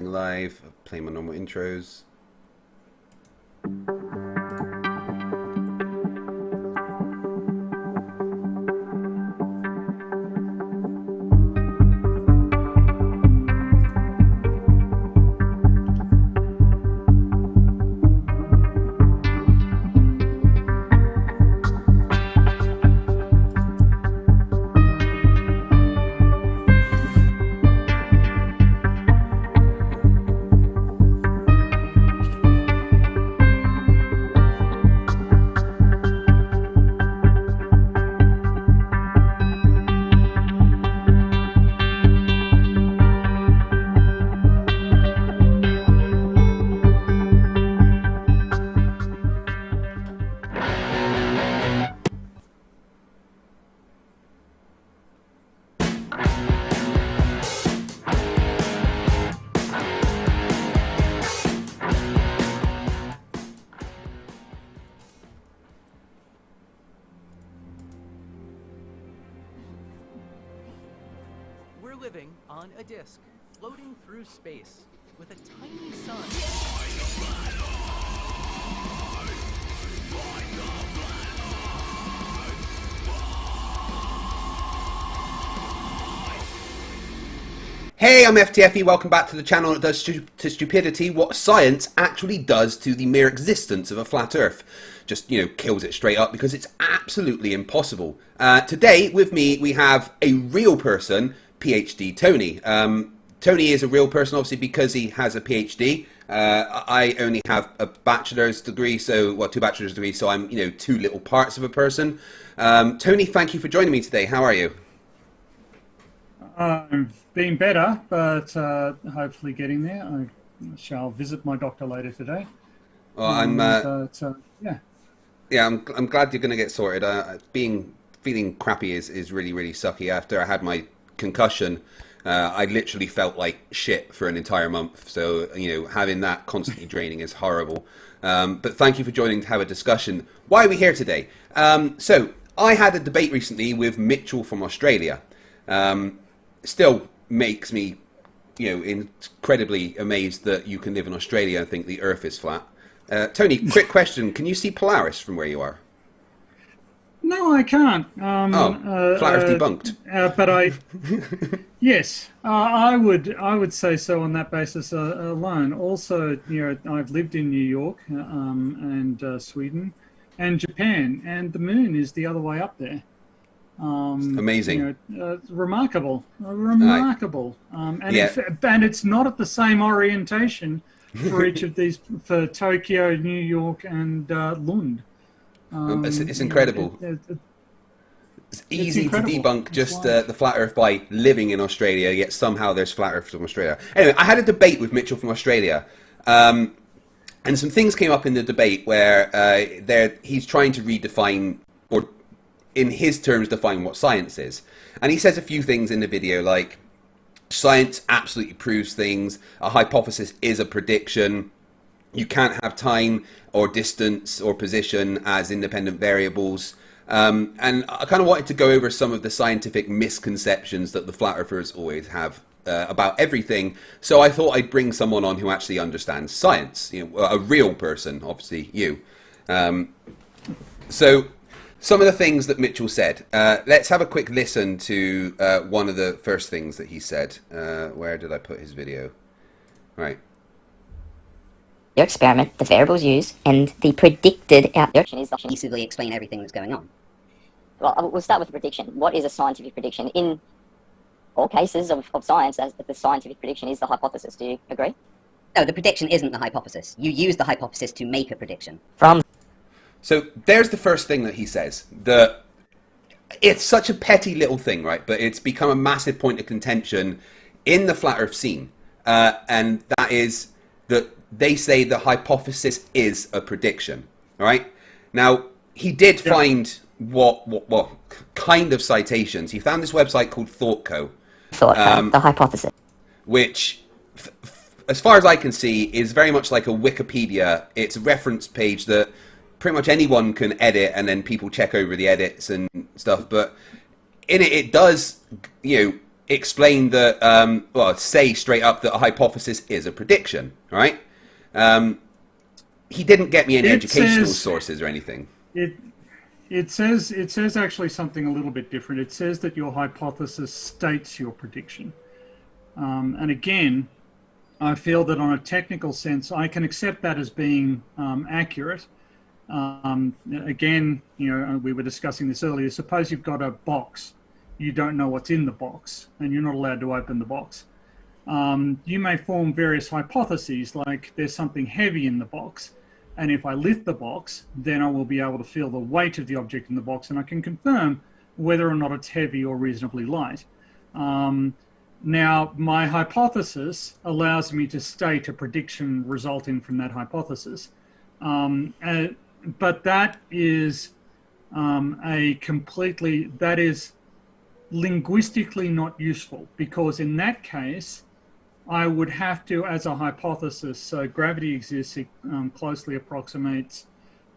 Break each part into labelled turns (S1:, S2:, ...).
S1: Live, play my normal intros.
S2: We're living on a disk, floating through space, with a tiny sun.
S1: Hey, I'm FTFE, welcome back to the channel that does to stupidity what science actually does to the mere existence of a flat earth. Just, kills it straight up because it's absolutely impossible. Today, with me, we have a real person, PhD Tony. Tony is a real person, obviously, because he has a PhD. I only have a bachelor's degree, two bachelor's degrees, so I'm, two little parts of a person. Tony, thank you for joining me today. How are you?
S3: Been better, but hopefully getting there. I shall visit my doctor later today.
S1: Well, I'm glad you're going to get sorted. Feeling crappy is really, really sucky. After I had my concussion, I literally felt like shit for an entire month. So, having that constantly draining is horrible. But thank you for joining to have a discussion. Why are we here today? So, I had a debate recently with Mitchell from Australia. Still makes me, incredibly amazed that you can live in Australia and think the Earth is flat. Tony, quick question. Can you see Polaris from where you are?
S3: No, I can't.
S1: Flat Earth debunked.
S3: Yes, I would say so on that basis alone. Also, I've lived in New York and Sweden and Japan, and the moon is the other way up there.
S1: Amazing.
S3: Remarkable. And it's not at the same orientation for each of these, for Tokyo, New York, and Lund.
S1: It's incredible. It's easy to debunk just the flat Earth by living in Australia, yet somehow there's flat Earth from Australia. Anyway, I had a debate with Mitchell from Australia, and some things came up in the debate where he's trying to redefine, or in his terms, define what science is. And he says a few things in the video like, science absolutely proves things, a hypothesis is a prediction, you can't have time or distance or position as independent variables. And I kind of wanted to go over some of the scientific misconceptions that the flat earthers always have about everything. So I thought I'd bring someone on who actually understands science, a real person, obviously you. So some of the things that Mitchell said. Let's have a quick listen to one of the first things that he said. Where did I put his video? Right.
S4: Your experiment, the variables used, and the predicted outcome is
S5: cohesively explain everything that's going on.
S4: Well, we'll start with the prediction. What is a scientific prediction? In all cases of science, the scientific prediction is the hypothesis. Do you agree?
S5: No, the prediction isn't the hypothesis. You use the hypothesis to make a prediction.
S1: So there's the first thing that he says. It's such a petty little thing, right? But it's become a massive point of contention in the flat Earth scene. And that is that they say the hypothesis is a prediction, all right? Now, he did find what kind of citations. He found this website called ThoughtCo.
S4: The hypothesis.
S1: Which, as far as I can see, is very much like a Wikipedia. It's a reference page that pretty much anyone can edit, and then people check over the edits and stuff. But in it, it does, explain that, well, say straight up that a hypothesis is a prediction, right? He didn't get me any educational sources or anything.
S3: It says actually something a little bit different. It says that your hypothesis states your prediction. And again, I feel that on a technical sense, I can accept that as being accurate. Again, you know, we were discussing this earlier. Suppose you've got a box. You don't know what's in the box, and you're not allowed to open the box. You may form various hypotheses, like there's something heavy in the box, and if I lift the box, then I will be able to feel the weight of the object in the box, and I can confirm whether or not it's heavy or reasonably light. Now, my hypothesis allows me to state a prediction resulting from that hypothesis. But that is that is linguistically not useful, because in that case, I would have to, as a hypothesis, so gravity exists, it closely approximates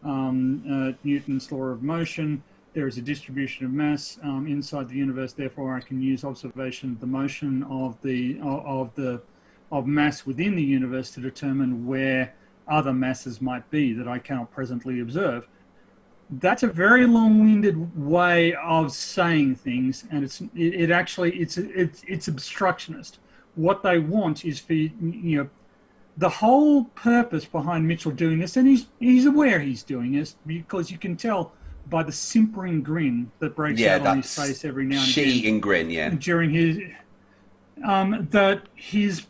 S3: Newton's law of motion. There is a distribution of mass inside the universe. Therefore, I can use observation of the motion of mass within the universe to determine where other masses might be that I cannot presently observe. That's a very long-winded way of saying things, and it's obstructionist. What they want is for, you know, the whole purpose behind Mitchell doing this, and he's aware he's doing this, because you can tell by the simpering grin that breaks out on his face every now and again.
S1: Shit-eating grin, yeah.
S3: During his that his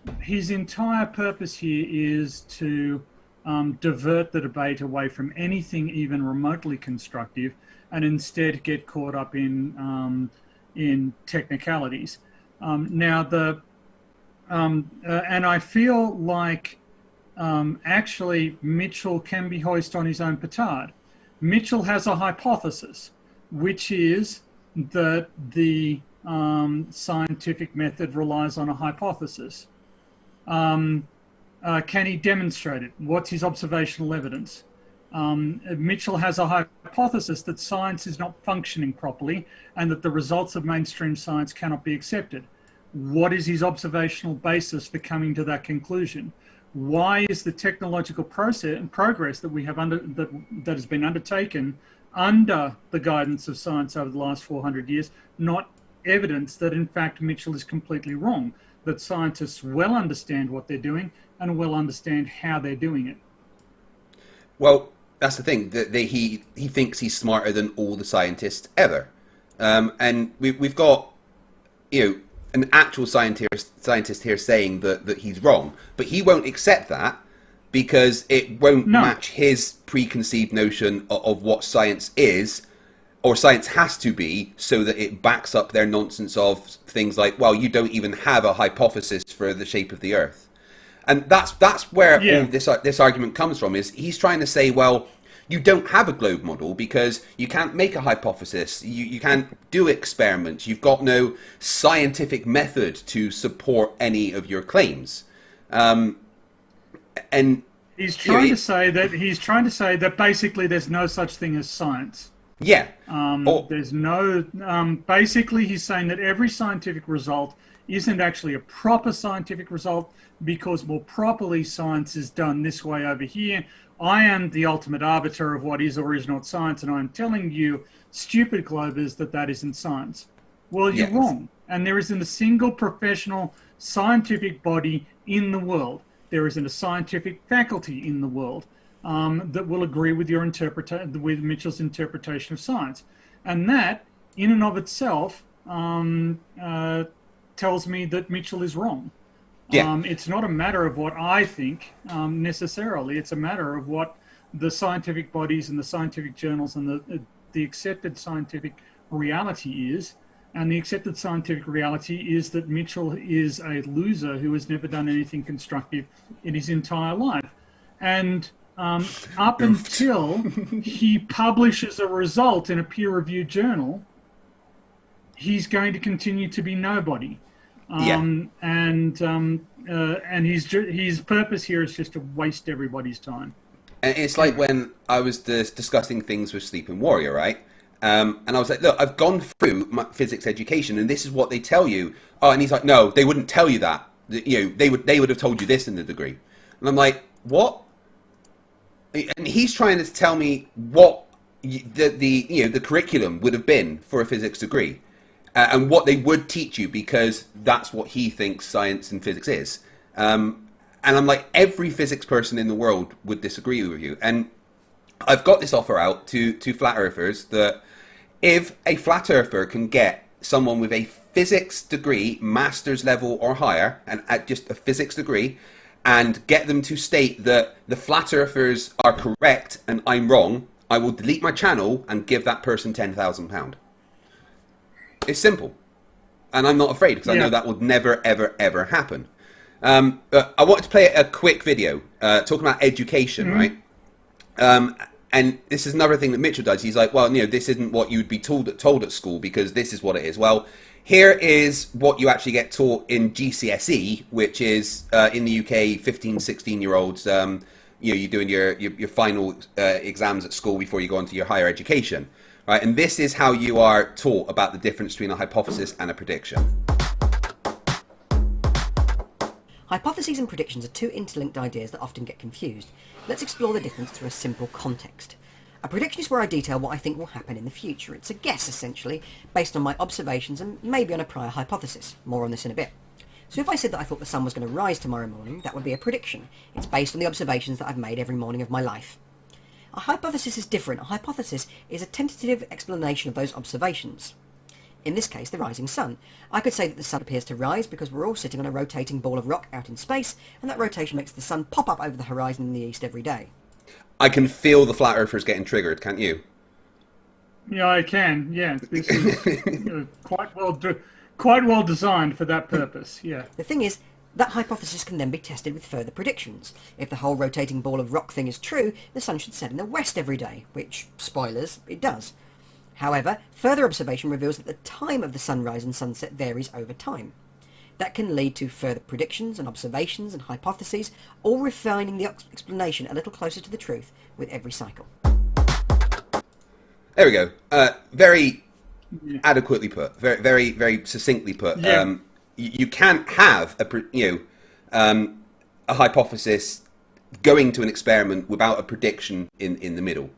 S3: entire purpose here is to divert the debate away from anything even remotely constructive, and instead get caught up in technicalities. And I feel like actually Mitchell can be hoist on his own petard. Mitchell has a hypothesis, which is that the scientific method relies on a hypothesis. Can he demonstrate it? What's his observational evidence? Mitchell has a hypothesis that science is not functioning properly and that the results of mainstream science cannot be accepted. What is his observational basis for coming to that conclusion? Why is the technological progress that we have that has been undertaken under the guidance of science over the last 400 years not evidence that in fact Mitchell is completely wrong, that scientists well understand what they're doing and well understand how they're doing it?
S1: Well, that's the thing, that he thinks he's smarter than all the scientists ever. And we've got, you know, an actual scientist here saying that he's wrong, but he won't accept that because it won't match his preconceived notion of what science is, or science has to be, so that it backs up their nonsense of things like, well, you don't even have a hypothesis for the shape of the Earth. And that's where all this argument comes from, is he's trying to say, well, you don't have a globe model because you can't make a hypothesis, you can't do experiments, you've got no scientific method to support any of your claims. And
S3: he's trying to say that basically there's no such thing as science.
S1: Yeah.
S3: There's no basically he's saying that every scientific result isn't actually a proper scientific result, because more properly science is done this way over here. I am the ultimate arbiter of what is or is not science, and I'm telling you, stupid Globers, that isn't science. Well, you're wrong. And there isn't a single professional scientific body in the world. There isn't a scientific faculty in the world that will agree with with Mitchell's interpretation of science. And that, in and of itself, tells me that Mitchell is wrong. It's not a matter of what I think necessarily. It's a matter of what the scientific bodies and the scientific journals and the accepted scientific reality is. And the accepted scientific reality is that Mitchell is a loser who has never done anything constructive in his entire life. And up until he publishes a result in a peer-reviewed journal, he's going to continue to be nobody. And his purpose here is just to waste everybody's time.
S1: And it's like when I was discussing things with Sleeping Warrior, right? And I was like, look, I've gone through my physics education, and this is what they tell you. Oh, and he's like, no, they wouldn't tell you that. You know, they would have told you this in the degree. And I'm like, what? And he's trying to tell me what the curriculum would have been for a physics degree, and what they would teach you, because that's what he thinks science and physics is. And I'm like, every physics person in the world would disagree with you. And I've got this offer out to flat earthers that if a flat earther can get someone with a physics degree, master's level or higher, and at just a physics degree, and get them to state that the flat earthers are correct and I'm wrong, I will delete my channel and give that person £10,000. It's simple. And I'm not afraid, because I know that would never, ever, ever happen. But I wanted to play a quick video talking about education, right? And this is another thing that Mitchell does. He's like, well, you know, this isn't what you'd be told at school, because this is what it is. Well, here is what you actually get taught in GCSE, which is in the UK, 15, 16-year-olds, you know, you're doing your final exams at school before you go on to your higher education, right? And this is how you are taught about the difference between a hypothesis and a prediction.
S5: Hypotheses and predictions are two interlinked ideas that often get confused. Let's explore the difference through a simple context. A prediction is where I detail what I think will happen in the future. It's a guess, essentially, based on my observations and maybe on a prior hypothesis. More on this in a bit. So if I said that I thought the sun was going to rise tomorrow morning, that would be a prediction. It's based on the observations that I've made every morning of my life. A hypothesis is different. A hypothesis is a tentative explanation of those observations. In this case, the rising sun. I could say that the sun appears to rise because we're all sitting on a rotating ball of rock out in space, and that rotation makes the sun pop up over the horizon in the east every day.
S1: I can feel the flat earthers getting triggered, can't you?
S3: Yeah, I can. Yeah, this is quite well designed for that purpose. Yeah.
S5: The thing is, that hypothesis can then be tested with further predictions. If the whole rotating ball of rock thing is true, the sun should set in the west every day, which, spoilers, it does. However, further observation reveals that the time of the sunrise and sunset varies over time. That can lead to further predictions and observations and hypotheses, all refining the explanation a little closer to the truth with every cycle.
S1: There we go. Very adequately put. Very, very, very succinctly put.
S3: Yeah.
S1: You can't have a hypothesis going to an experiment without a prediction in the middle.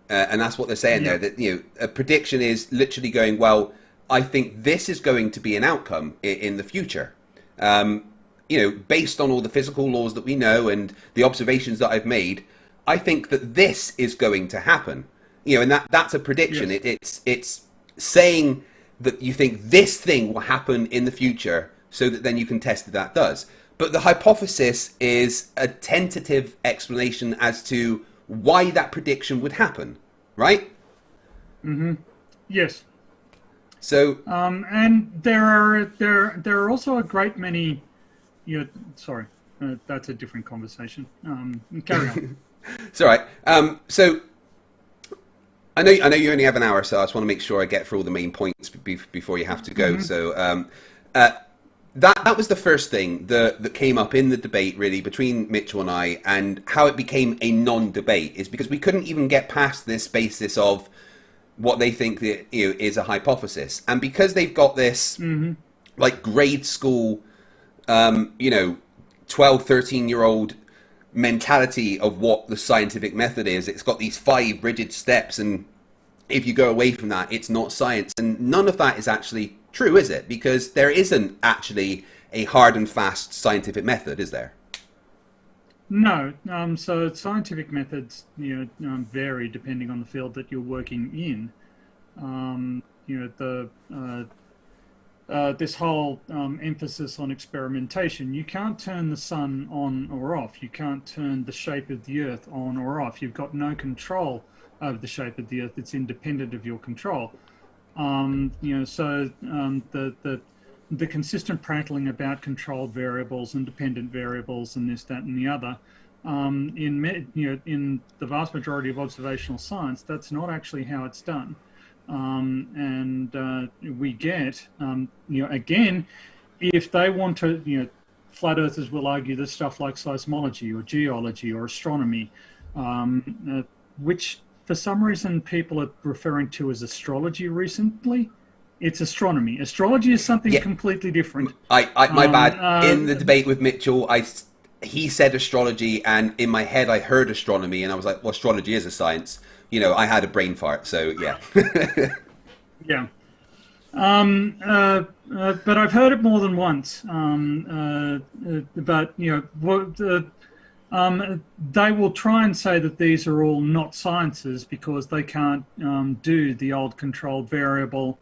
S1: And that's what they're saying there. That a prediction is literally going, well, I think this is going to be an outcome in the future. Based on all the physical laws that we know and the observations that I've made, I think that this is going to happen. And that's a prediction. Yes. It's saying that you think this thing will happen in the future, so that then you can test that does. But the hypothesis is a tentative explanation as to why that prediction would happen, right?
S3: Mm-hmm. Yes.
S1: So,
S3: and there are also a great many. Sorry, that's a different conversation. Carry on.
S1: It's all right. So, I know you only have an hour, so I just want to make sure I get through all the main points before you have to go. Mm-hmm. So, that was the first thing that came up in the debate, really, between Mitchell and I, and how it became a non-debate is because we couldn't even get past this basis of what they think that, is a hypothesis. And because they've got this like grade school 12, 13-year-old mentality of what the scientific method is, it's got these 5 rigid steps, and if you go away from that, it's not science. And none of that is actually true, is it? Because there isn't actually a hard and fast scientific method, is there?
S3: No. So scientific methods, vary depending on the field that you're working in. This whole emphasis on experimentation. You can't turn the sun on or off. You can't turn the shape of the Earth on or off. You've got no control over the shape of the Earth. It's independent of your control. The consistent prattling about controlled variables and dependent variables and this, that, and the other, in the vast majority of observational science, that's not actually how it's done. We get, again, if they want to, flat earthers will argue that stuff like seismology or geology or astronomy, which for some reason people are referring to as astrology recently. It's astronomy. Astrology is something completely different.
S1: My bad. In the debate with Mitchell, he said astrology, and in my head I heard astronomy, and I was like, well, astrology is a science. You know, I had a brain fart, so yeah.
S3: Yeah. But I've heard it more than once. But, you know, they will try and say that these are all not sciences because they can't do the old controlled variable,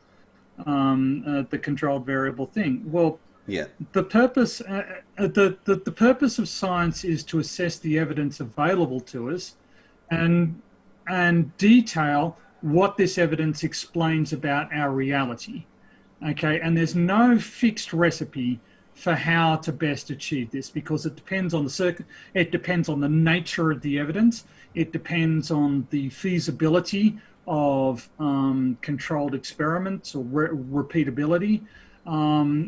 S3: the controlled variable thing. Well,
S1: yeah.
S3: The purpose, the purpose of science is to assess the evidence available to us, and detail what this evidence explains about our reality. Okay, and there's no fixed recipe for how to best achieve this because it depends on it depends on the nature of the evidence. It depends on the feasibility of controlled experiments or repeatability.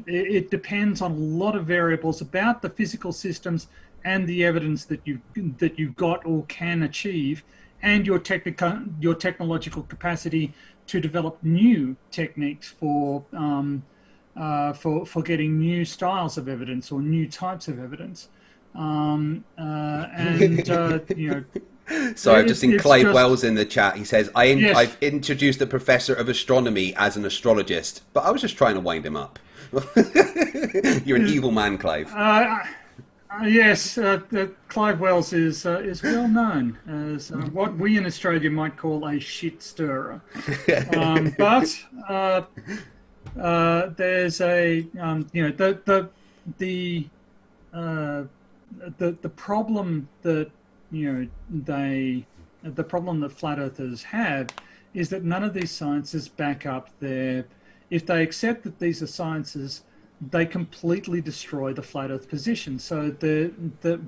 S3: It depends on a lot of variables about the physical systems and the evidence that you've got or can achieve, and your technological capacity to develop new techniques for getting new styles of evidence or new types of evidence. You know.
S1: Sorry, I've just seen Clive Wells in the chat. He says, I've introduced a professor of astronomy as an astrologist, but I was just trying to wind him up. You're an evil man, Clive.
S3: Yes, Clive Wells is well known as what we in Australia might call a shit stirrer. But there's a you know, the problem that the problem that flat earthers have is that none of these sciences back up their. If they accept that these are sciences, they completely destroy the flat earth position. So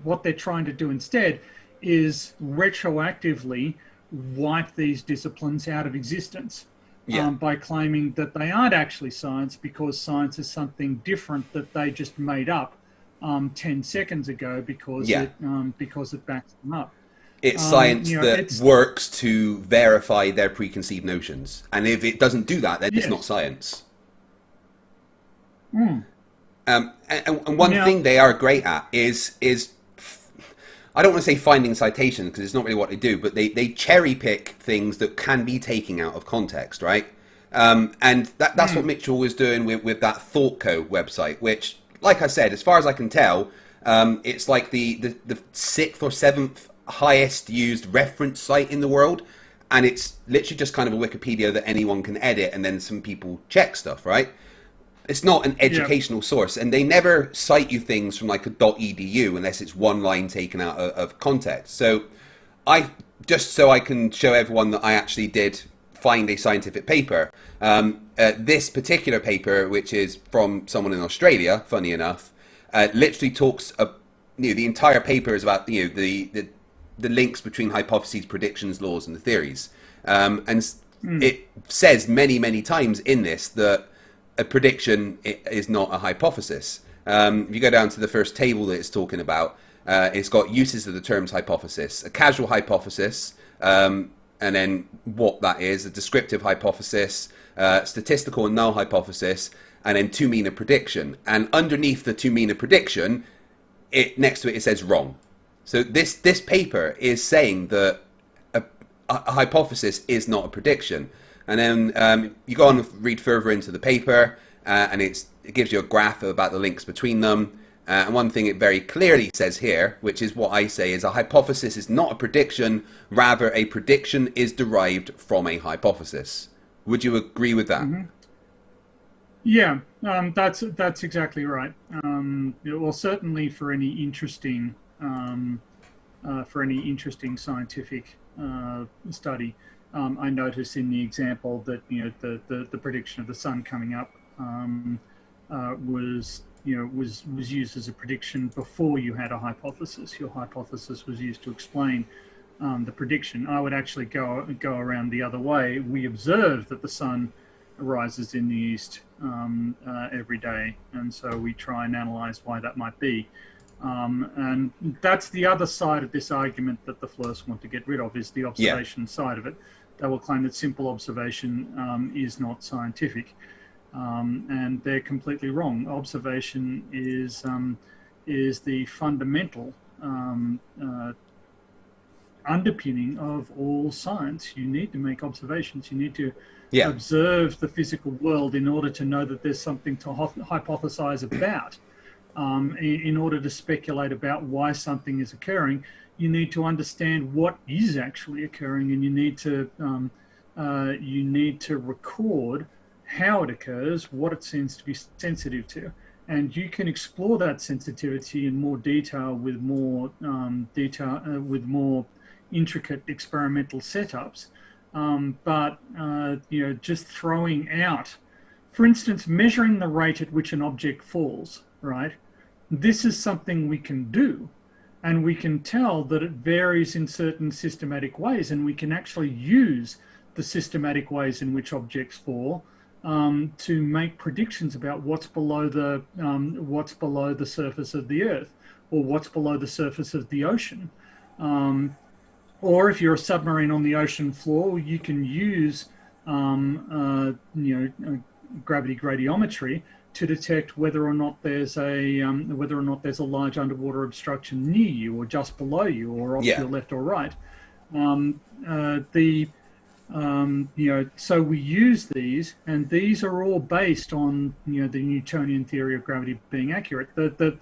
S3: what they're trying to do instead is retroactively wipe these disciplines out of existence by claiming that they aren't actually science because science is something different that they just made up 10 seconds ago because it backs them up.
S1: It's science that works to verify their preconceived notions. And if it doesn't do that, then it's not science. And one thing they are great at is I don't want to say finding citations because it's not really what they do, but they cherry pick things that can be taken out of context, right? And that's what Mitchell was doing with that ThoughtCo website, which, like I said, as far as I can tell, it's like the 6th or 7th highest used reference site in the world. And it's literally just kind of a Wikipedia that anyone can edit and then some people check stuff, right? It's not an educational source, and they never cite you things from like a .edu unless it's one line taken out of context. So just so I can show everyone that I actually did find a scientific paper. This particular paper, which is from someone in Australia, funny enough, literally talks. The entire paper is about the links between hypotheses, predictions, laws, and the theories. It says many times in this that a prediction is not a hypothesis. If you go down to the first table that it's talking about, it's got uses of the terms hypothesis, a causal hypothesis, and then what that is, a descriptive hypothesis, statistical and null hypothesis, and then to mean a prediction. And underneath the to mean a prediction, next to it says wrong. So this paper is saying that a hypothesis is not a prediction. And then you go on and read further into the paper, and it gives you a graph about the links between them. And one thing it very clearly says here, which is what I say, is a hypothesis is not a prediction, rather a prediction is derived from a hypothesis. Would you agree with that?
S3: Mm-hmm. Yeah, that's exactly right. Well, certainly for any interesting scientific study. I notice in the example that the prediction of the sun coming up was used as a prediction before you had a hypothesis. Your hypothesis was used to explain the prediction. I would actually go around the other way. We observe that the sun rises in the east every day, and so we try and analyze why that might be. And that's the other side of this argument that the Flerfs want to get rid of, is the observation side of it. They will claim that simple observation is not scientific, and they're completely wrong. Observation is the fundamental underpinning of all science. You need to make observations. You need to observe the physical world in order to know that there's something to hypothesize about. In order to speculate about why something is occurring, you need to understand what is actually occurring, and you need to record how it occurs, what it seems to be sensitive to. And you can explore that sensitivity in more detail with more intricate experimental setups. But just throwing out, for instance, measuring the rate at which an object falls, right? This is something we can do, and we can tell that it varies in certain systematic ways, and we can actually use the systematic ways in which objects fall to make predictions about what's below the surface of the Earth, or what's below the surface of the ocean. Or if you're a submarine on the ocean floor, you can use gravity gradiometry to detect whether or not there's a large underwater obstruction near you, or just below you, or off to your left or right. So we use these, and these are all based on the Newtonian theory of gravity being accurate. The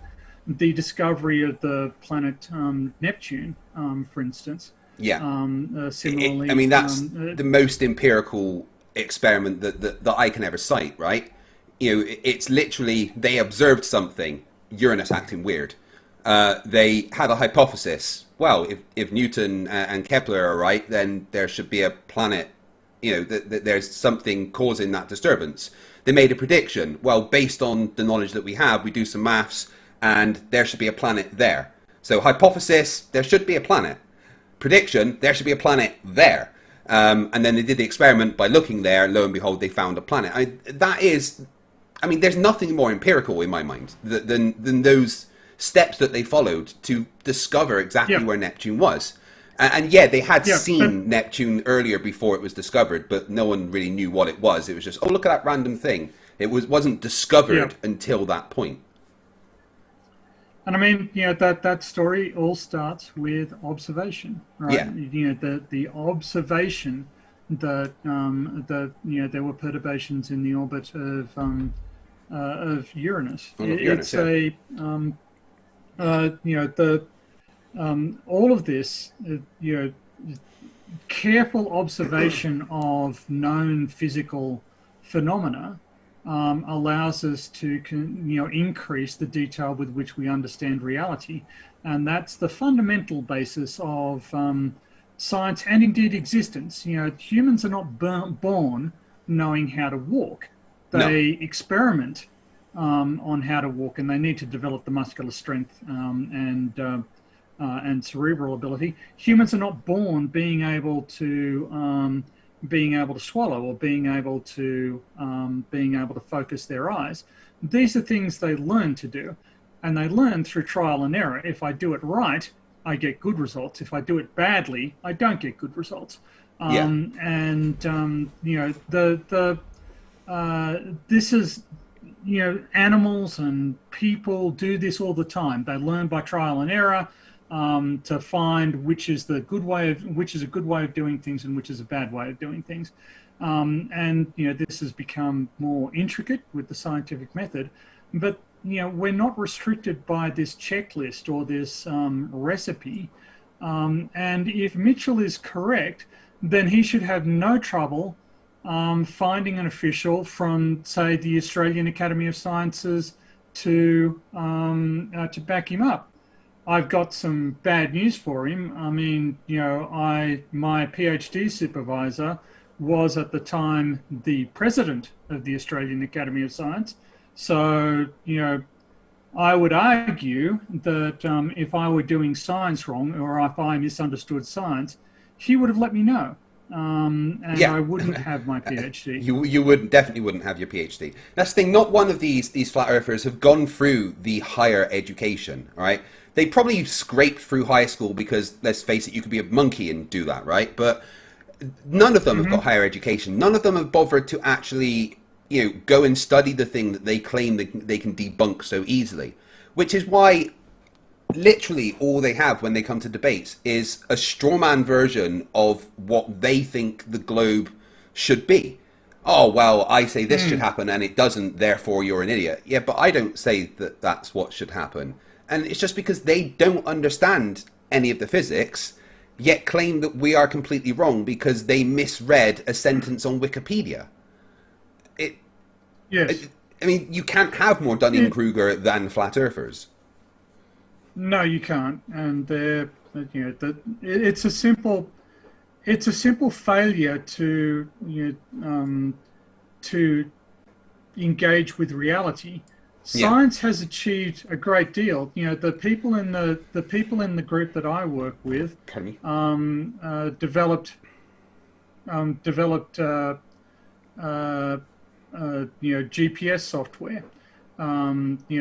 S3: discovery of the planet Neptune, for instance. Similarly,
S1: I mean, that's the most empirical experiment that I can ever cite, right? It's literally, they observed something, Uranus acting weird. They had a hypothesis. Well, if Newton and Kepler are right, then there should be a planet, there's something causing that disturbance. They made a prediction. Well, based on the knowledge that we have, we do some maths, and there should be a planet there. So hypothesis, there should be a planet. Prediction, there should be a planet there. And then they did the experiment by looking there, and lo and behold, they found a planet. There's nothing more empirical in my mind than those steps that they followed to discover exactly where Neptune was. And they had seen Neptune earlier before it was discovered, but no one really knew what it was. It was just, oh, look at that random thing. It wasn't discovered until that point.
S3: And I mean, that story all starts with observation, right? The observation that there were perturbations in the orbit of Uranus. All of this, careful observation of known physical phenomena allows us to increase the detail with which we understand reality, and that's the fundamental basis of science and indeed existence. Humans are not born knowing how to walk. They experiment on how to walk, and they need to develop the muscular strength and cerebral ability. Humans are not born being able to swallow, or being able to focus their eyes. These are things they learn to do, and they learn through trial and error. If I do it right, I get good results. If I do it badly, I don't get good results. This is, animals and people do this all the time. They learn by trial and error to find which is a good way of doing things and which is a bad way of doing things. This has become more intricate with the scientific method, but we're not restricted by this checklist or this recipe. And if Mitchell is correct, then he should have no trouble finding an official from, say, the Australian Academy of Sciences to back him up. I've got some bad news for him. I mean, my PhD supervisor was at the time the president of the Australian Academy of Science. So, I would argue that if I were doing science wrong, or if I misunderstood science, he would have let me know. and
S1: Yeah.
S3: I wouldn't have my PhD.
S1: You definitely wouldn't have your PhD. That's the thing. Not one of these flat earthers have gone through the higher education. All right, they probably scraped through high school because, let's face it, you could be a monkey and do that, right? But none of them have got higher education. None of them have bothered to actually, go and study the thing that they claim they can debunk so easily. Which is why literally all they have when they come to debates is a straw man version of what they think the globe should be. Oh, well, I say this should happen and it doesn't, therefore you're an idiot. Yeah, but I don't say that that's what should happen. And it's just because they don't understand any of the physics, yet claim that we are completely wrong because they misread a sentence on Wikipedia.
S3: Yes.
S1: I mean, you can't have more Dunning-Kruger than flat earthers.
S3: No, you can't, and it's a simple failure to to engage with reality. Science has achieved a great deal. The people in the group that I work with developed GPS software.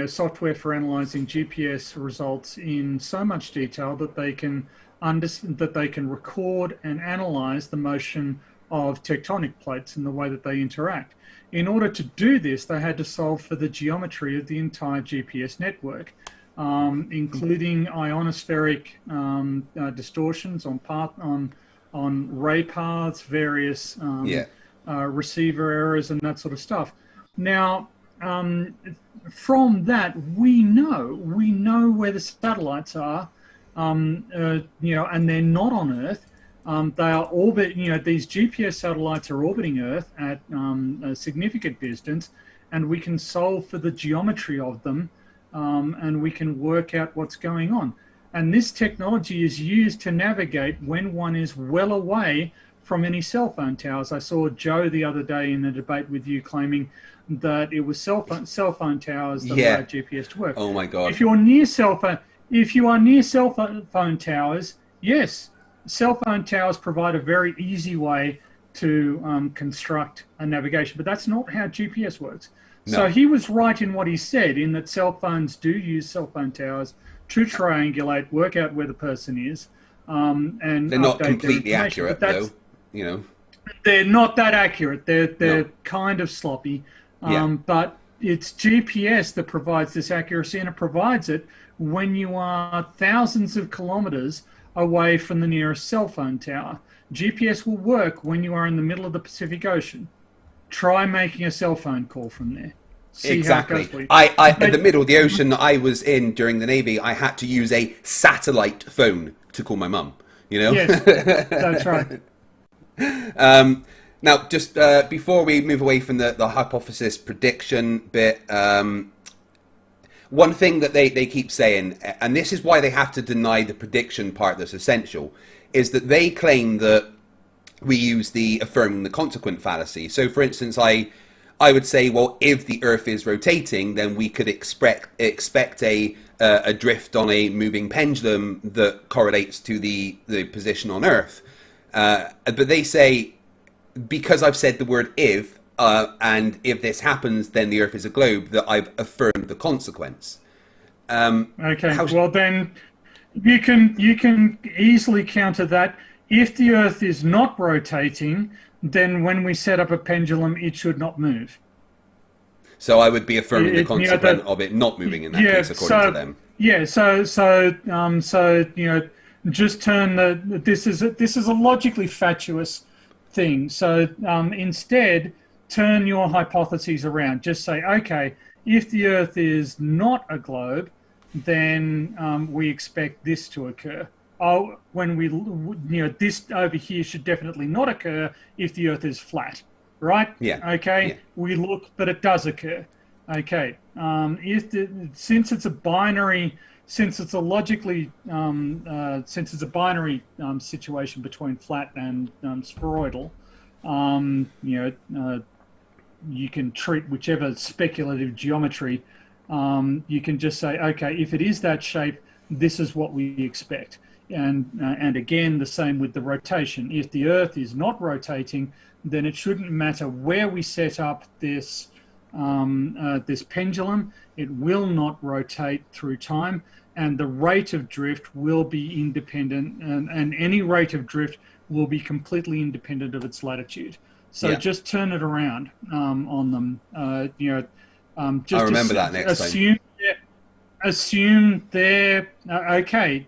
S3: Software for analyzing GPS results in so much detail that they can record and analyze the motion of tectonic plates and the way that they interact. In order to do this, they had to solve for the geometry of the entire GPS network, including ionospheric distortions on ray paths, various receiver errors, and that sort of stuff. Now, from that, we know where the satellites are, and they're not on Earth. They are these GPS satellites are orbiting Earth at a significant distance, and we can solve for the geometry of them, and we can work out what's going on. And this technology is used to navigate when one is well away from any cell phone towers. I saw Joe the other day in a debate with you claiming that it was cell phone towers that allowed GPS to work.
S1: Oh my God!
S3: If you are near cell phone towers, yes, cell phone towers provide a very easy way to construct a navigation, but that's not how GPS works. No. So he was right in what he said, in that cell phones do use cell phone towers to triangulate, work out where the person is, and
S1: they're not completely accurate, though.
S3: They're not that accurate. They're kind of sloppy. But it's GPS that provides this accuracy, and it provides it when you are thousands of kilometers away from the nearest cell phone tower. GPS will work when you are in the middle of the Pacific Ocean. Try making a cell phone call from there. See
S1: exactly.
S3: How it goes for you.
S1: In the middle of the ocean that I was in during the Navy, I had to use a satellite phone to call my mum.
S3: Yes, that's right.
S1: Now, just before we move away from the hypothesis prediction bit, one thing that they keep saying, and this is why they have to deny the prediction part that's essential, is that they claim that we use the affirming the consequent fallacy. So, for instance, I would say, well, if the Earth is rotating, then we could expect a drift on a moving pendulum that correlates to the position on Earth. But they say, because I've said the word if, and if this happens, then the Earth is a globe, that I've affirmed the consequence.
S3: Okay, well then you can easily counter that. If the Earth is not rotating, then when we set up a pendulum, it should not move. So
S1: I would be affirming the consequence of it not moving in that case, according to them.
S3: Yeah. So just turn this is a logically fatuous thing. So instead, turn your hypotheses around. Just say, okay, if the Earth is not a globe, then we expect this to occur. Oh, when this over here should definitely not occur if the Earth is flat, right?
S1: Yeah.
S3: Okay. Yeah. We look, but it does occur. Okay. Since it's a binary situation between flat and spheroidal, you can treat whichever speculative geometry. You can just say, okay, if it is that shape, this is what we expect. And again, the same with the rotation. If the Earth is not rotating, then it shouldn't matter where we set up this this pendulum. It will not rotate through time, and the rate of drift will be independent, and any rate of drift will be completely independent of its latitude. So just turn it around on them. Just
S1: I remember that next
S3: time. Assume they're okay.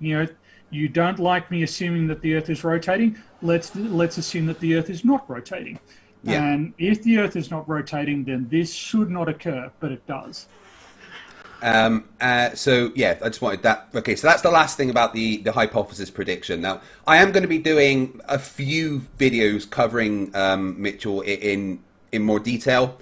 S3: You don't like me assuming that the Earth is rotating. Let's assume that the Earth is not rotating. Yeah. And if the Earth is not rotating, then this should not occur, but it does.
S1: So yeah, I just wanted that. Okay, so that's the last thing about the hypothesis prediction. Now, I am going to be doing a few videos covering Mitchell in more detail.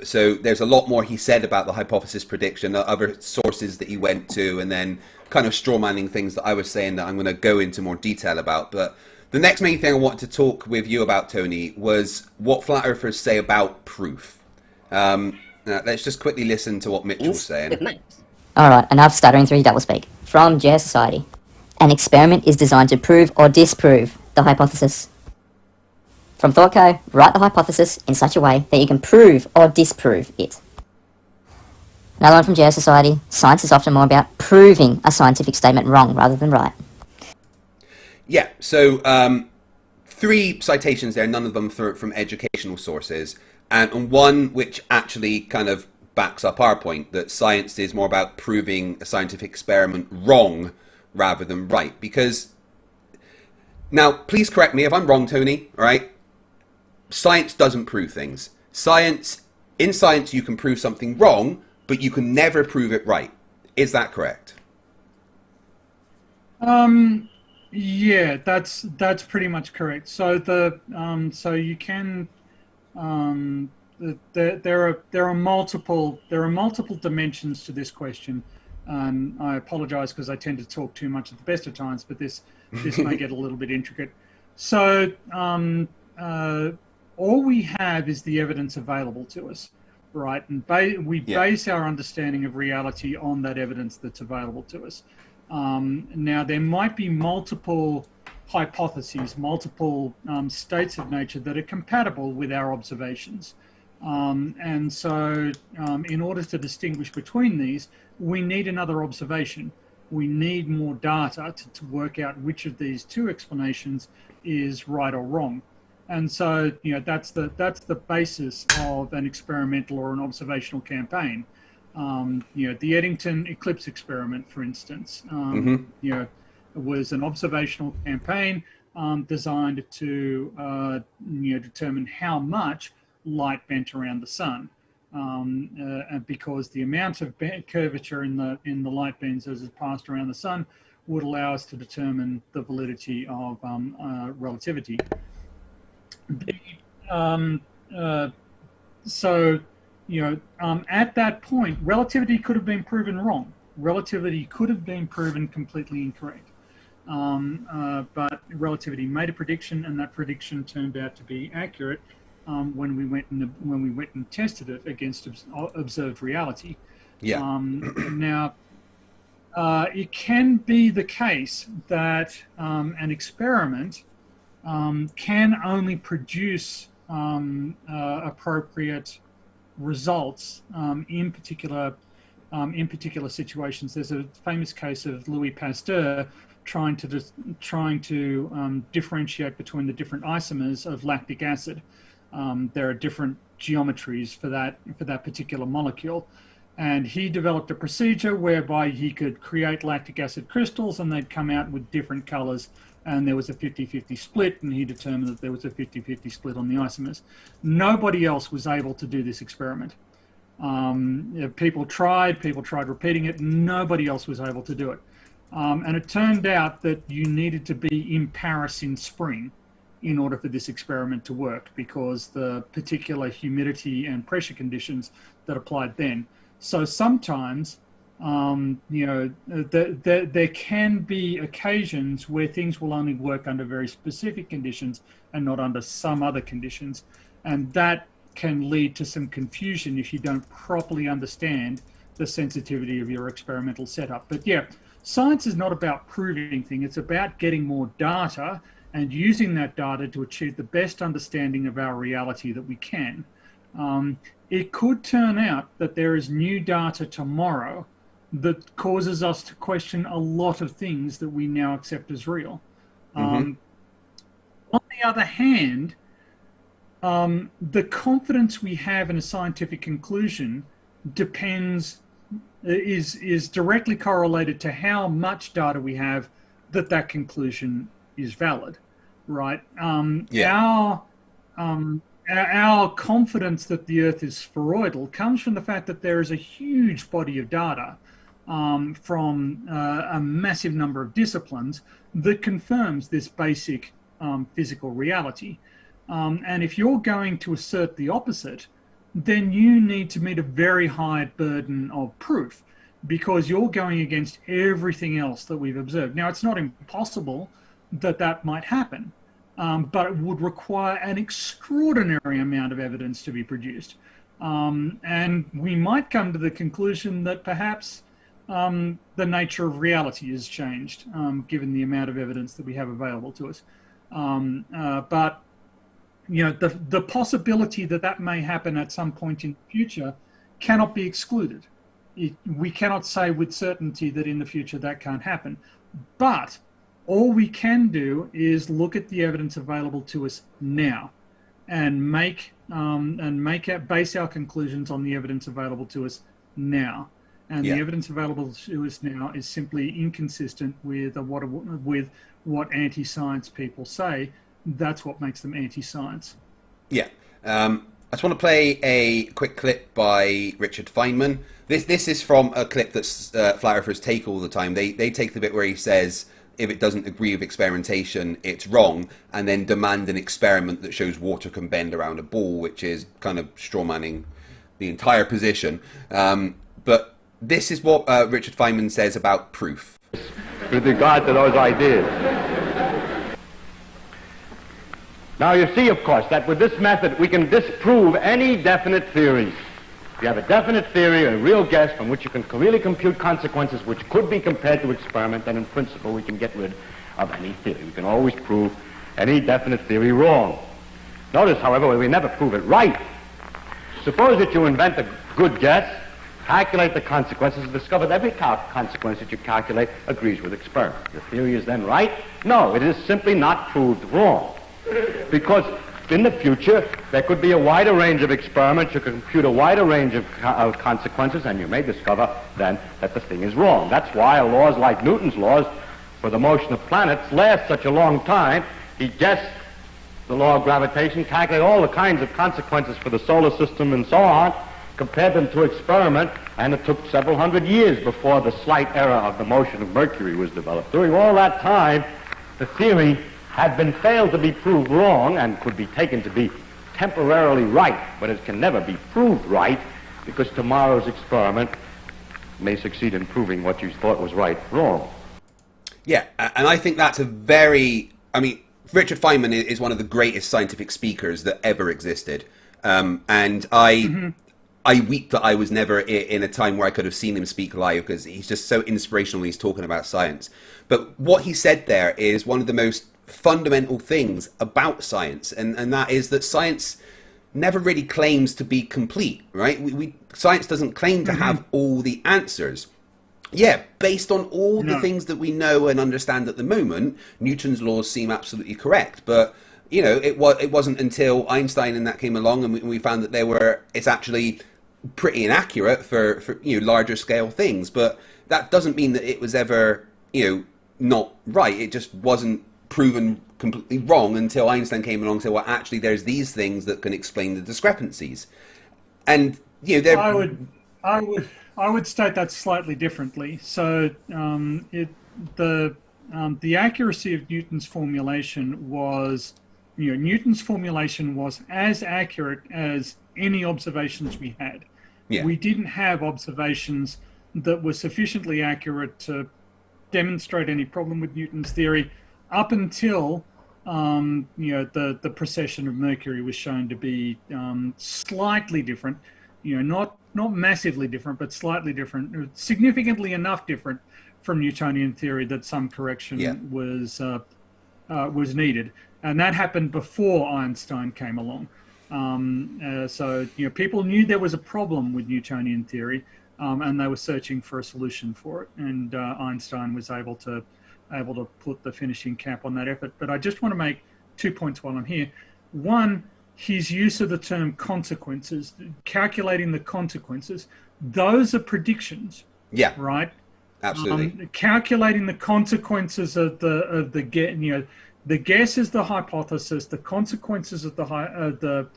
S1: So there's a lot more he said about the hypothesis prediction, other sources that he went to, and then kind of strawmanning things that I was saying that I'm going to go into more detail about. But the next main thing I wanted to talk with you about, Tony, was what flat earthers say about proof. Now, let's just quickly listen to what Mitchell's saying.
S4: All right, enough stuttering through doublespeak. From Geosociety. An experiment is designed to prove or disprove the hypothesis. From ThoughtCo, write the hypothesis in such a way that you can prove or disprove it. Another one from Geosociety. Science is often more about proving a scientific statement wrong rather than right.
S1: Yeah, so 3 citations there, none of them from educational sources, and one which actually kind of backs up our point, that science is more about proving a scientific experiment wrong rather than right. Because, now, please correct me if I'm wrong, Tony, all right? Science doesn't prove things. In science, you can prove something wrong, but you can never prove it right. Is that correct?
S3: Yeah, that's pretty much correct. So so you can there are multiple dimensions to this question. I apologize because I tend to talk too much at the best of times, but this may get a little bit intricate. So all we have is the evidence available to us, right? And we base our understanding of reality on that evidence that's available to us. Now, there might be multiple hypotheses, multiple states of nature that are compatible with our observations. And so in order to distinguish between these, we need another observation. We need more data to work out which of these 2 explanations is right or wrong. And so, that's the basis of an experimental or an observational campaign. The Eddington eclipse experiment, for instance, was an observational campaign designed to determine how much light bent around the sun, because the amount of curvature in the light bends as it passed around the sun would allow us to determine the validity of relativity. At that point, relativity could have been proven wrong. Relativity could have been proven completely incorrect. But relativity made a prediction, and that prediction turned out to be accurate when we went and tested it against observed reality. Yeah. Now, it can be the case that an experiment can only produce appropriate results in particular situations. There's a famous case of Louis Pasteur trying to differentiate between the different isomers of lactic acid. There are different geometries for that particular molecule, and he developed a procedure whereby he could create lactic acid crystals, and they'd come out with different colors, and there was a 50-50 split, and he determined that there was a 50-50 split on the isomers. Nobody else was able to do this experiment. People tried repeating it. Nobody else was able to do it. And it turned out that you needed to be in Paris in spring in order for this experiment to work, because the particular humidity and pressure conditions that applied then. So sometimes, there can be occasions where things will only work under very specific conditions and not under some other conditions. And that can lead to some confusion if you don't properly understand the sensitivity of your experimental setup. But yeah, science is not about proving things. It's about getting more data and using that data to achieve the best understanding of our reality that we can. It could turn out that there is new data tomorrow that causes us to question a lot of things that we now accept as real. On the other hand, the confidence we have in a scientific conclusion is directly correlated to how much data we have that conclusion is valid, right? Our confidence that the Earth is spheroidal comes from the fact that there is a huge body of data from a massive number of disciplines that confirms this basic physical reality. And if you're going to assert the opposite, then you need to meet a very high burden of proof, because you're going against everything else that we've observed. Now, it's not impossible that might happen, but it would require an extraordinary amount of evidence to be produced. And we might come to the conclusion that perhaps the nature of reality has changed, given the amount of evidence that we have available to us. But you know, the possibility that may happen at some point in the future cannot be excluded. We cannot say with certainty that in the future that can't happen. But all we can do is look at the evidence available to us now, and base our conclusions on the evidence available to us now. And the evidence available to us now is simply inconsistent with what anti-science people say. That's what makes them anti-science. Yeah.
S1: I just want to play a quick clip by Richard Feynman. This is from a clip that flat earthers take all the time. They take the bit where he says, if it doesn't agree with experimentation, it's wrong, and then demand an experiment that shows water can bend around a ball, which is kind of strawmanning the entire position. But this is what Richard Feynman says about proof.
S6: With regard to those ideas. Now you see, of course, that with this method we can disprove any definite theories. If you have a definite theory, a real guess from which you can really compute consequences which could be compared to experiment, then in principle we can get rid of any theory. We can always prove any definite theory wrong. Notice, however, we never prove it right. Suppose that you invent a good guess, calculate the consequences, and discover that every consequence that you calculate agrees with experiment. The theory is then right? No, it is simply not proved wrong. Because in the future, there could be a wider range of experiments, you can compute a wider range of consequences, and you may discover then that the thing is wrong. That's why laws like Newton's laws for the motion of planets last such a long time. He guessed the law of gravitation, calculated all the kinds of consequences for the solar system and so on, compared them to experiment, and it took several hundred years before the slight error of the motion of Mercury was developed. During all that time, the theory had been failed to be proved wrong and could be taken to be temporarily right, but it can never be proved right, because tomorrow's experiment may succeed in proving what you thought was right wrong.
S1: Yeah, and I think that's Richard Feynman is one of the greatest scientific speakers that ever existed. And I weep that I was never in a time where I could have seen him speak live, because he's just so inspirational when he's talking about science. But what he said there is one of the most fundamental things about science, and that is that science never really claims to be complete, right? Science doesn't claim to have all the answers. Yeah, based on all the things that we know and understand at the moment, Newton's laws seem absolutely correct. But you know, it wasn't until Einstein and that came along, and we found that it's actually pretty inaccurate for larger scale things. But that doesn't mean that it was ever not right. It just wasn't proven completely wrong until Einstein came along and said, well, actually, there's these things that can explain the discrepancies. And
S3: I would state that slightly differently. So the accuracy of Newton's formulation was, Newton's formulation was as accurate as any observations we had. Yeah. We didn't have observations that were sufficiently accurate to demonstrate any problem with Newton's theory up until the precession of Mercury was shown to be slightly different. not massively different, but slightly different, significantly enough different from Newtonian theory that some correction was needed, and that happened before Einstein came along. So people knew there was a problem with Newtonian theory, and they were searching for a solution for it. And Einstein was able to put the finishing cap on that effort. But I just want to make 2 points while I'm here. One, his use of the term consequences, calculating the consequences, those are predictions.
S1: Yeah.
S3: Right.
S1: Absolutely.
S3: Calculating the consequences of the guess is the hypothesis. The consequences of the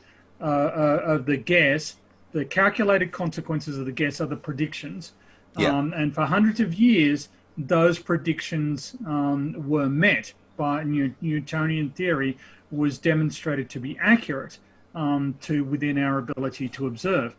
S3: guess, the calculated consequences of the guess are the predictions. And for hundreds of years, those predictions were met by Newtonian theory was demonstrated to be accurate to within our ability to observe.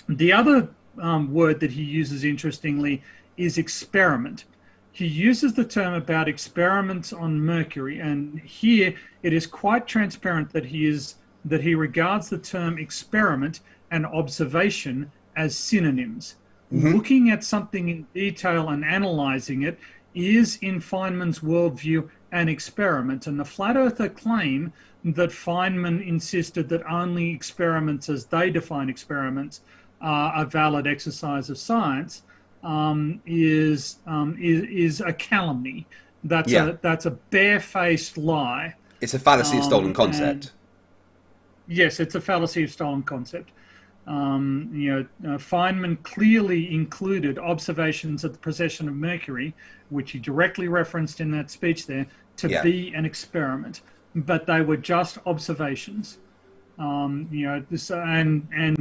S3: The other word that he uses, interestingly, is experiment. He uses the term about experiments on Mercury, and here it is quite transparent that he regards the term experiment and observation as synonyms. Mm-hmm. Looking at something in detail and analyzing it is, in Feynman's worldview, an experiment. And the flat earther claim that Feynman insisted that only experiments as they define experiments are a valid exercise of science is a calumny. That's a barefaced lie.
S1: It's a fallacy of stolen concept.
S3: Yes, it's a fallacy of stolen concept. Feynman clearly included observations of the precession of Mercury, which he directly referenced in that speech there, to be an experiment, but they were just observations. And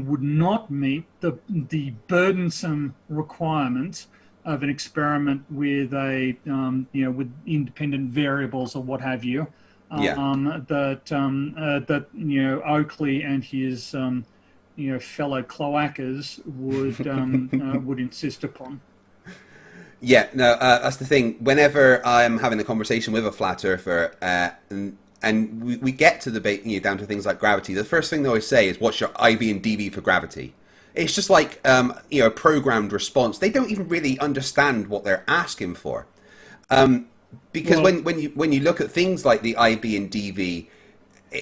S3: would not meet the burdensome requirements of an experiment with with independent variables or what have you. That Oakley and his fellow cloacas would insist upon.
S1: Yeah, no, that's the thing. Whenever I'm having a conversation with a flat earther, and we get to debate, down to things like gravity, the first thing they always say is, what's your IV and DV for gravity? It's just like, a programmed response. They don't even really understand what they're asking for. Because when you look at things like the IV and DV,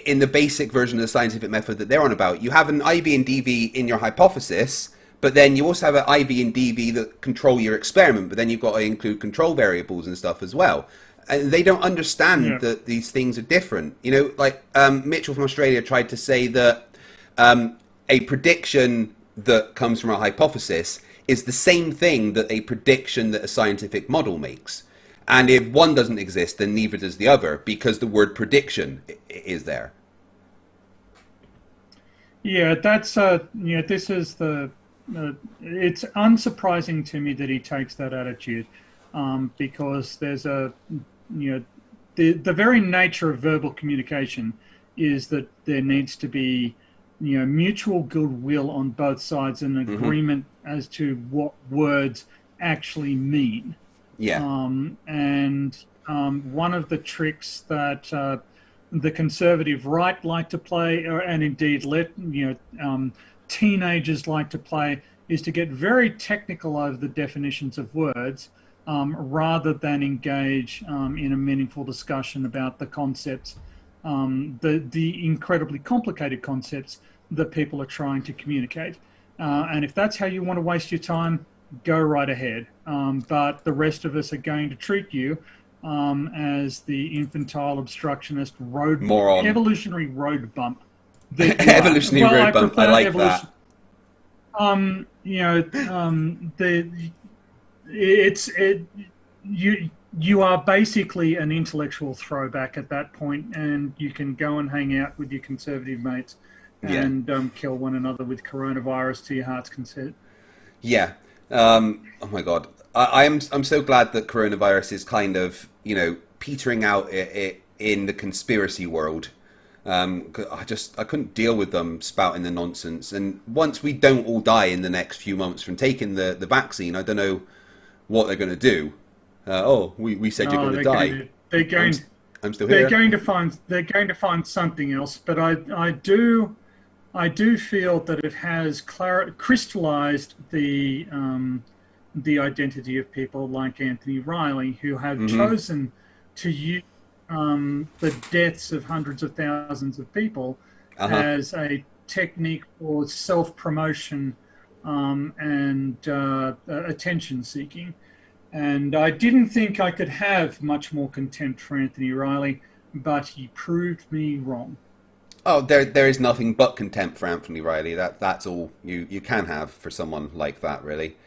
S1: in the basic version of the scientific method that they're on about, you have an IV and DV in your hypothesis, but then you also have an IV and DV that control your experiment, but then you've got to include control variables and stuff as well. And they don't understand that these things are different. Mitchell from Australia tried to say that a prediction that comes from a hypothesis is the same thing that a prediction that a scientific model makes. And if one doesn't exist, then neither does the other, because the word prediction is there. Yeah,
S3: that's this is the. It's unsurprising to me that he takes that attitude, because there's the very nature of verbal communication is that there needs to be mutual goodwill on both sides and agreement as to what words actually mean. One of the tricks that the conservative right like to play, and indeed teenagers like to play, is to get very technical over the definitions of words, rather than engage in a meaningful discussion about the concepts, the incredibly complicated concepts that people are trying to communicate. And if that's how you want to waste your time, go right ahead. But the rest of us are going to treat you as the infantile obstructionist
S1: moron,
S3: evolutionary road bump.
S1: Evolutionary road bump. I like that.
S3: You are basically an intellectual throwback at that point, and you can go and hang out with your conservative mates and kill one another with coronavirus to your heart's content.
S1: Yeah. Oh my God. I'm so glad that coronavirus is kind of, petering out in the conspiracy world. I couldn't deal with them spouting the nonsense. And once we don't all die in the next few months from taking the vaccine, I don't know what they're going to do. We said you're going to die. I'm still here.
S3: They're going to find something else. But I do I do feel that it has crystallized the identity of people like Anthony Riley, who have chosen to use the deaths of hundreds of thousands of people as a technique for self-promotion and attention seeking. And I didn't think I could have much more contempt for Anthony Riley, but he proved me wrong.
S1: Oh, there is nothing but contempt for Anthony Riley. That's all you can have for someone like that, really.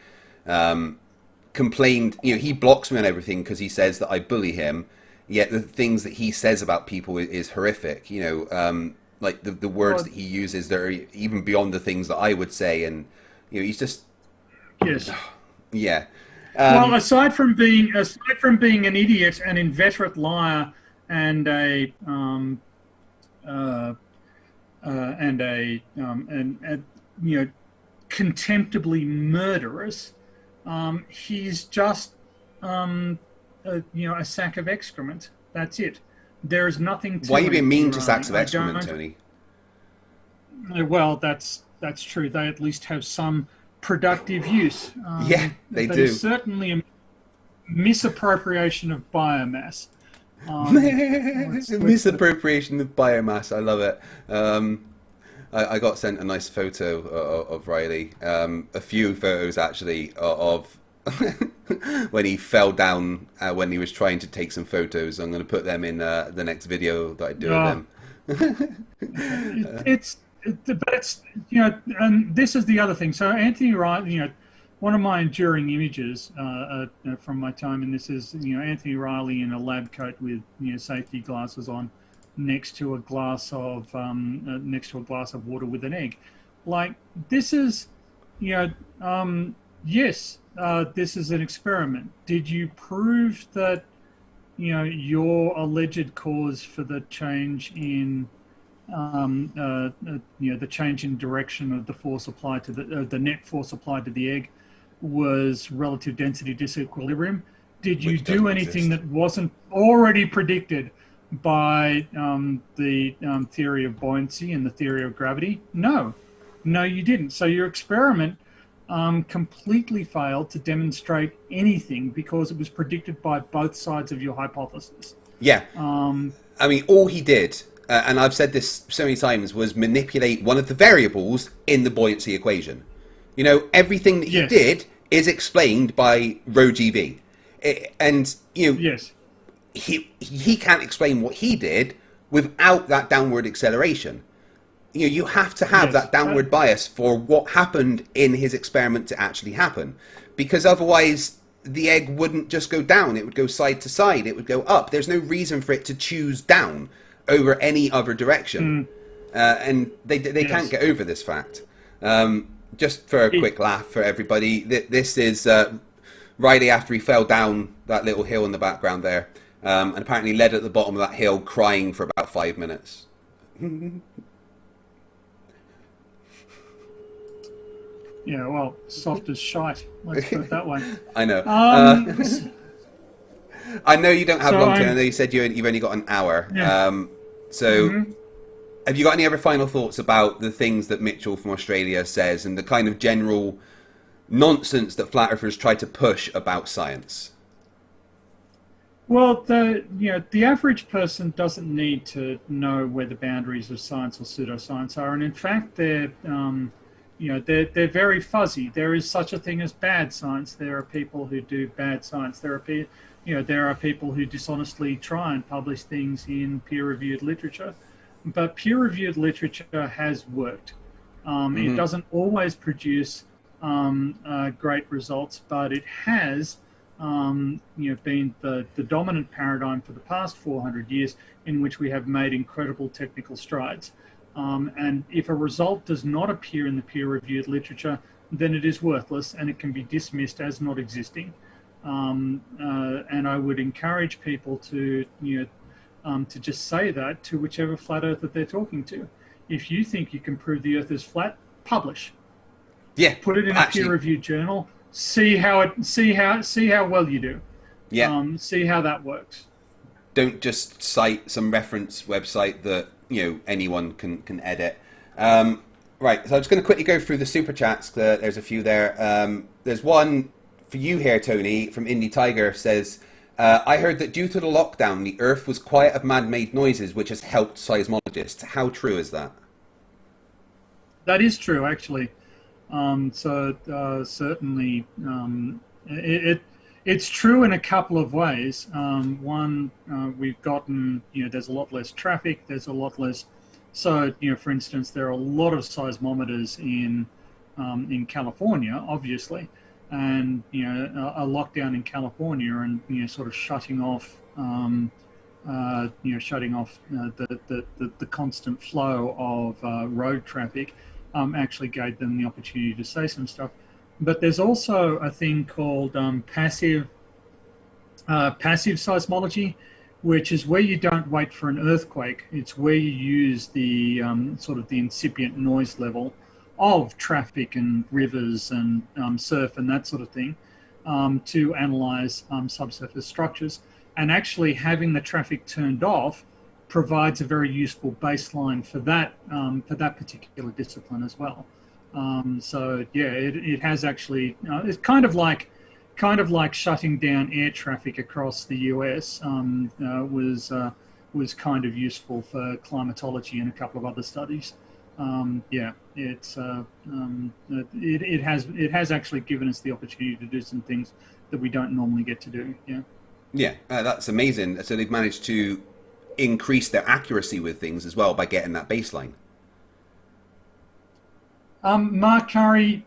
S1: Complained, he blocks me on everything because he says that I bully him. Yet the things that he says about people is horrific. Like the words that he uses, that are even beyond the things that I would say, and he's just
S3: yes,
S1: yeah.
S3: Well, aside from being an idiot, an inveterate liar, and a contemptibly murderous, he's just a sack of excrement. That's it. There's nothing to.
S1: Why are you being mean to sacks of excrement, Tony?
S3: Well, that's true. They at least have some productive use.
S1: Yeah, they do.
S3: There's certainly a misappropriation of biomass.
S1: Misappropriation of biomass. I love it. I got sent a nice photo of Riley. A few photos, actually, of when he fell down when he was trying to take some photos. I'm going to put them in the next video that I do of him.
S3: It's and this is the other thing. So Anthony Riley, one of my enduring images from my time in this is Anthony Riley in a lab coat with safety glasses on, next to a glass of water with an egg. Like, this is yes, this is an experiment. Did you prove that your alleged cause for the change in the change in direction of the force applied to the net force applied to the egg was relative density disequilibrium? Did you do anything that wasn't already predicted by the theory of buoyancy and the theory of gravity? No, you didn't. So your experiment completely failed to demonstrate anything because it was predicted by both sides of your hypothesis.
S1: Yeah. I mean, all he did, and I've said this so many times, was manipulate one of the variables in the buoyancy equation. Everything that he did is explained by rho GV. And,
S3: yes.
S1: He can't explain what he did without that downward acceleration. You have to have that downward bias for what happened in his experiment to actually happen, because otherwise the egg wouldn't just go down. It would go side to side. It would go up. There's no reason for it to choose down over any other direction. And they can't get over this fact. Just for a quick laugh for everybody, this is Riley after he fell down that little hill in the background there, and apparently led at the bottom of that hill crying for about 5 minutes.
S3: Yeah, well, soft as shite. Let's put it that way.
S1: I know. I know you don't have long time. I know you said you've only got an hour.
S3: Yeah.
S1: Have you got any other final thoughts about the things that Mitchell from Australia says and the kind of general nonsense that flat earthers try to push about science?
S3: Well, the average person doesn't need to know where the boundaries of science or pseudoscience are, and in fact, they're very fuzzy. There is such a thing as bad science. There are people who do bad science. There are people who dishonestly try and publish things in peer-reviewed literature, but peer-reviewed literature has worked. It doesn't always produce great results, but it has been the dominant paradigm for the past 400 years in which we have made incredible technical strides. And if a result does not appear in the peer-reviewed literature, then it is worthless and it can be dismissed as not existing. And I would encourage people to just say that to whichever flat earther they're talking to. If you think you can prove the Earth is flat, publish.
S1: Yeah.
S3: Put it in a peer-reviewed journal. See how well you do.
S1: Yeah.
S3: See how that works.
S1: Don't just cite some reference website that anyone can edit. Right, so I'm just going to quickly go through the super chats. There's a few there. There's one for you here, Tony, from Indie Tiger. Says, I heard that due to the lockdown, the Earth was quiet of man-made noises, which has helped seismologists. How true is that?
S3: That is true, actually. Certainly, it's true in a couple of ways. One, we've gotten, there's a lot less traffic. There's a lot less. So, for instance, there are a lot of seismometers in California, obviously, and a lockdown in California and sort of shutting off the constant flow of road traffic actually gave them the opportunity to say some stuff. But there's also a thing called passive seismology, which is where you don't wait for an earthquake. It's where you use the sort of the incipient noise level of traffic and rivers and surf and that sort of thing to analyze subsurface structures. And actually having the traffic turned off provides a very useful baseline for that particular discipline as well. It has actually it's kind of like shutting down air traffic across the US was kind of useful for climatology and a couple of other studies. It has actually given us the opportunity to do some things that we don't normally get to do.
S1: That's amazing. So they've managed to increase their accuracy with things as well by getting that baseline.
S3: Mark Curry,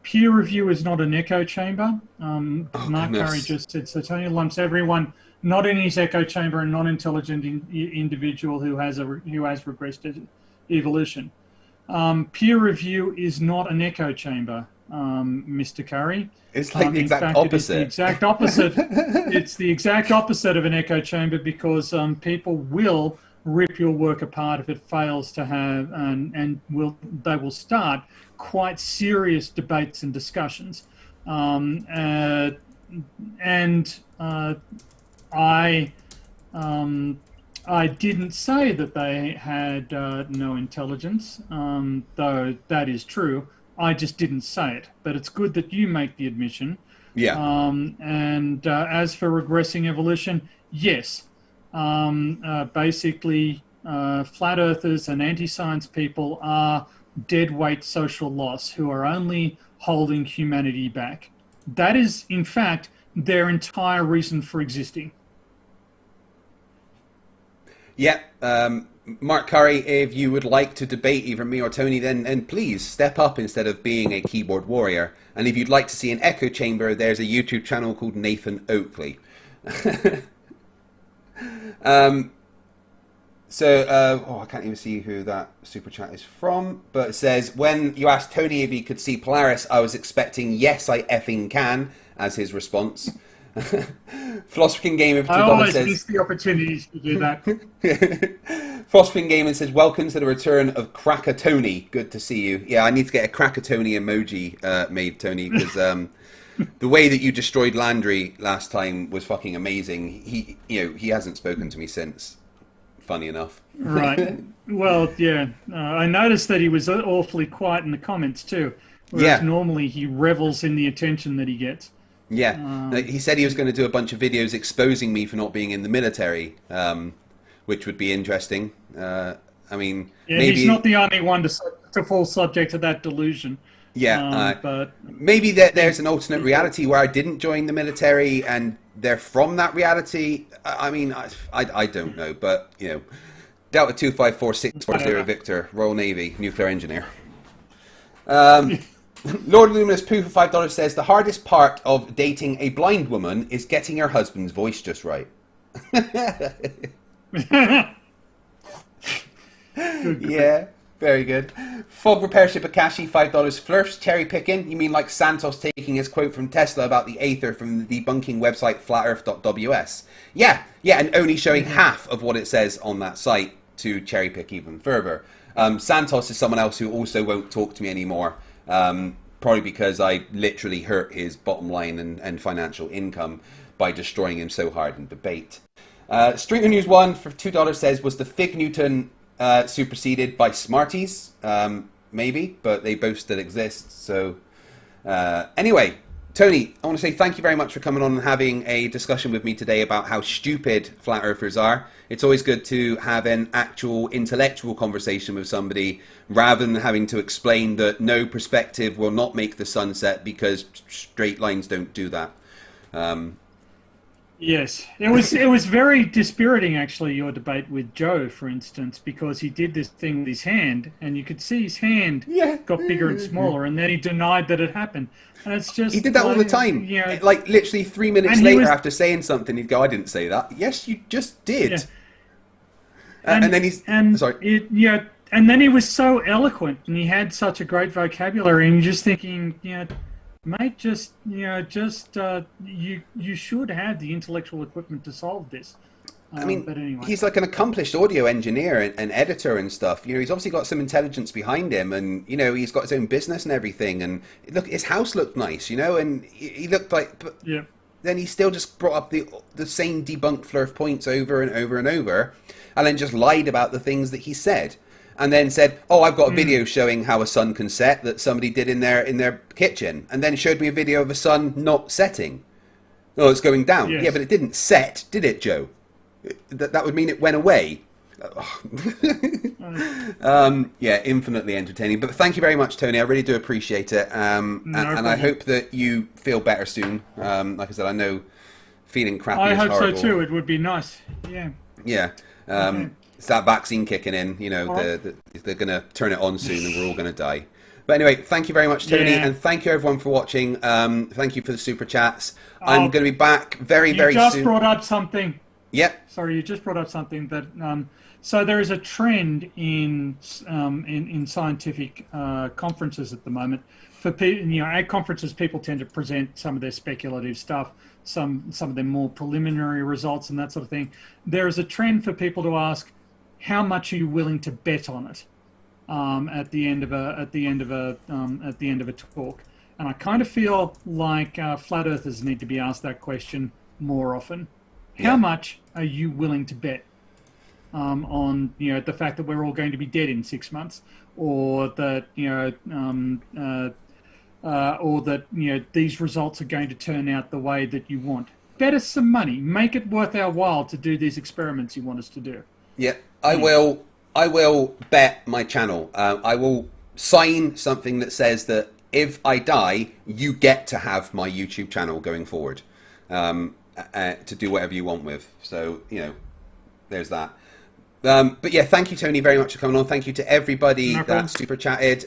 S3: peer review is not an echo chamber. Mark Curry just said, so Tony lumps everyone not in his echo chamber, a non-intelligent individual who has regressed evolution. Peer review is not an echo chamber, Mr. Curry.
S1: It's like the exact opposite.
S3: It's the exact opposite. It's the exact opposite of an echo chamber because people will rip your work apart if it fails to have, they will start quite serious debates and discussions. I didn't say that they had no intelligence, though that is true. I just didn't say it, but it's good that you make the admission.
S1: Yeah.
S3: As for regressing evolution, yes. Basically, flat earthers and anti-science people are deadweight social loss who are only holding humanity back. That is, in fact, their entire reason for existing.
S1: Yeah. Mark Curry, if you would like to debate either me or Tony, then please step up instead of being a keyboard warrior. And if you'd like to see an echo chamber, there's a YouTube channel called Nathan Oakley. I can't even see who that super chat is from, but it says, when you asked Tony if he could see Polaris, I was expecting "yes, I effing can" as his response. Philosophy Game of $2
S3: I always
S1: says,
S3: miss the opportunities to do that.
S1: Philosophy Game says, welcome to the return of Cracker Tony. Good to see you. Yeah, I need to get a Cracker Tony emoji made, Tony, because the way that you destroyed Landry last time was fucking amazing. He hasn't spoken to me since. Funny enough.
S3: Right. Well, yeah. I noticed that he was awfully quiet in the comments too. Whereas normally he revels in the attention that he gets.
S1: Yeah. He said he was going to do a bunch of videos exposing me for not being in the military, which would be interesting. Maybe
S3: he's not the only one to fall subject to that delusion.
S1: Yeah,
S3: but
S1: maybe there's an alternate reality where I didn't join the military and they're from that reality. I don't know, but Delta 254640 Victor, Royal Navy, nuclear engineer. Lord Luminous Poo for $5 says, the hardest part of dating a blind woman is getting her husband's voice just right. Yeah, very good. Fog Repair Ship Akashi, $5. Flerfs cherry picking? You mean like Santos taking his quote from Tesla about the aether from the debunking website flatearth.ws? Yeah, and only showing half of what it says on that site to cherry pick even further. Santos is someone else who also won't talk to me anymore. Probably because I literally hurt his bottom line and financial income by destroying him so hard in debate. Stringer News 1 for $2 says, was the Fig Newton superseded by Smarties? maybe, but they both still exist. So anyway, Tony, I want to say thank you very much for coming on and having a discussion with me today about how stupid flat earthers are. It's always good to have an actual intellectual conversation with somebody rather than having to explain that no perspective will not make the sun set because straight lines don't do that.
S3: Yes, it was very dispiriting, actually, your debate with Joe, for instance, because he did this thing with his hand, and you could see his hand got bigger and smaller, and then he denied that it happened. And it's just
S1: he did that all the time.
S3: You know,
S1: like literally 3 minutes later, after saying something, he'd go, "I didn't say that." Yes, you just did.
S3: Yeah.
S1: And then he's sorry.
S3: And then he was so eloquent, and he had such a great vocabulary, and you're just thinking, mate, you should have the intellectual equipment to solve this.
S1: I mean,
S3: but anyway.
S1: He's like an accomplished audio engineer and editor and stuff. He's obviously got some intelligence behind him, and he's got his own business and everything. And look, his house looked nice, and he looked like. But then he still just brought up the same debunked Flerf points over and over and over, and then just lied about the things that he said. And then said, "Oh, I've got a video showing how a sun can set that somebody did in their kitchen," and then showed me a video of a sun not setting. Oh, it's going down.
S3: Yes.
S1: Yeah, but it didn't set, did it, Joe? That would mean it went away. Infinitely entertaining. But thank you very much, Tony. I really do appreciate it. And I hope that you feel better soon. Like I said, I know feeling crappy is horrible.
S3: I hope so too. It would be nice. Yeah.
S1: Yeah. It's that vaccine kicking in, they're going to turn it on soon and we're all going to die. But anyway, thank you very much, Tony, and thank you everyone for watching. Thank you for the super chats. I'm going to be back very soon. You
S3: just brought up something.
S1: Yep.
S3: Sorry, you just brought up something that... so there is a trend in scientific conferences at the moment. For at conferences, people tend to present some of their speculative stuff, some of their more preliminary results and that sort of thing. There is a trend for people to ask, how much are you willing to bet on it at the end of a talk? And I kind of feel like flat earthers need to be asked that question more often. How much are you willing to bet on the fact that we're all going to be dead in 6 months, or that these results are going to turn out the way that you want? Bet us some money. Make it worth our while to do these experiments you want us to do.
S1: Yeah, I will bet my channel. I will sign something that says that if I die, you get to have my YouTube channel going forward to do whatever you want with. So, there's that. But yeah, thank you, Tony, very much for coming on. Thank you to everybody that super chatted.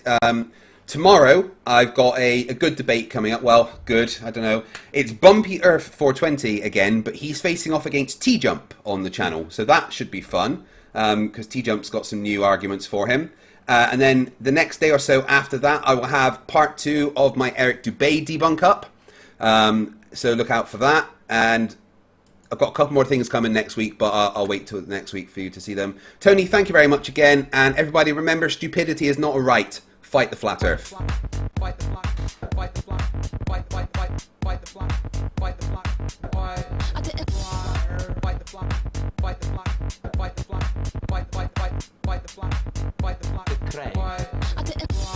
S1: Tomorrow, I've got a good debate coming up. Well, good, I don't know. It's Bumpy Earth 420 again, but he's facing off against T-Jump on the channel. So that should be fun, because T-Jump's got some new arguments for him. And then the next day or so after that, I will have part 2 of my Eric Dubay debunk up. So look out for that. And I've got a couple more things coming next week, but I'll wait till next week for you to see them. Tony, thank you very much again. And everybody, remember, stupidity is not a right. Fight the flat earth.
S2: Fight the flat, fight the flat, fight the flat, fight the flat, fight the flat, fight the flat, fight the flat, fight the flat, fight the flat, fight the flat, fight the flat, fight the flat, fight the flat, fight the flat,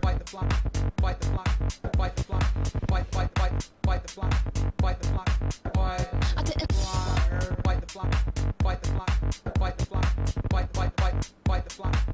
S2: fight the flat, fight the flat, fight the